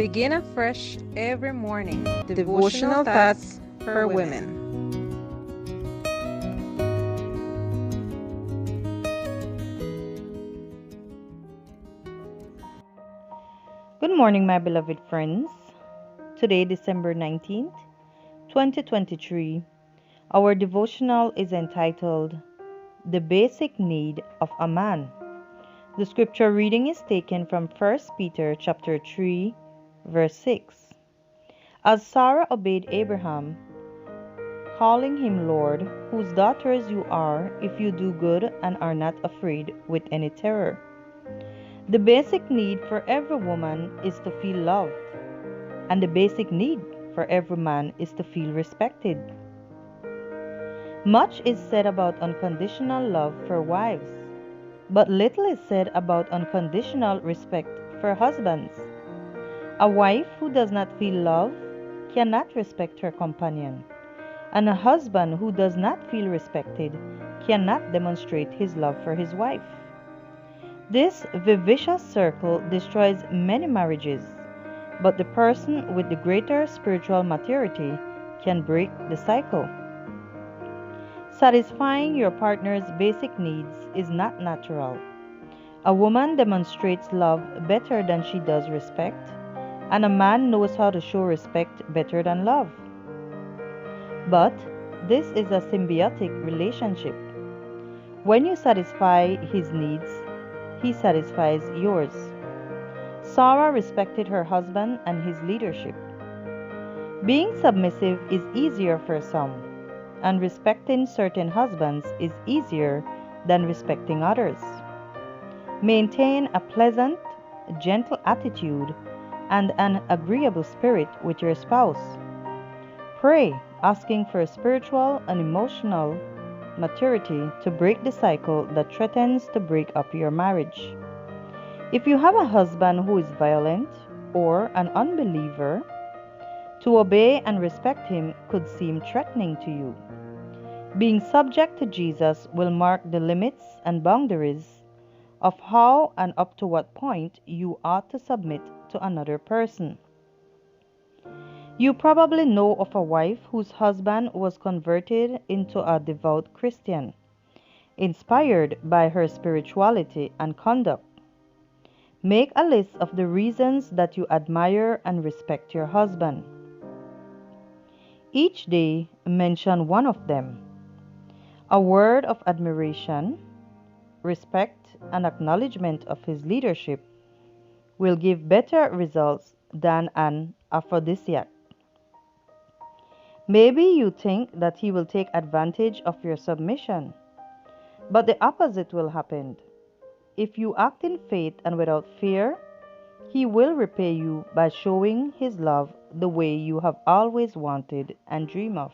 Begin afresh every morning. Devotional thoughts for women. Good morning, my beloved friends. Today, December 19th, 2023, our devotional is entitled The Basic Need of a Man. The scripture reading is taken from 1 Peter chapter 3, verse 6. As Sarah obeyed Abraham, calling him Lord, whose daughters you are if you do good and are not afraid with any terror. The basic need for every woman is to feel loved, and the basic need for every man is to feel respected. Much is said about unconditional love for wives, but little is said about unconditional respect for husbands. A wife who does not feel love cannot respect her companion, and a husband who does not feel respected cannot demonstrate his love for his wife. This vicious circle destroys many marriages, but the person with the greater spiritual maturity can break the cycle. Satisfying your partner's basic needs is not natural. A woman demonstrates love better than she does respect, and a man knows how to show respect better than love. But this is a symbiotic relationship. When you satisfy his needs, he satisfies yours. Sarah respected her husband and his leadership. Being submissive is easier for some, and respecting certain husbands is easier than respecting others. Maintain a pleasant, gentle attitude and an agreeable spirit with your spouse. Pray, asking for spiritual and emotional maturity to break the cycle that threatens to break up your marriage. If you have a husband who is violent or an unbeliever, to obey and respect him could seem threatening to you. Being subject to Jesus will mark the limits and boundaries of how and up to what point you ought to submit to another person. You probably know of a wife whose husband was converted into a devout Christian, inspired by her spirituality and conduct. Make a list of the reasons that you admire and respect your husband. Each day, mention one of them. A word of admiration, respect, and acknowledgement of his leadership will give better results than an aphrodisiac. Maybe you think that he will take advantage of your submission, but the opposite will happen. If you act in faith and without fear, he will repay you by showing his love the way you have always wanted and dreamed of.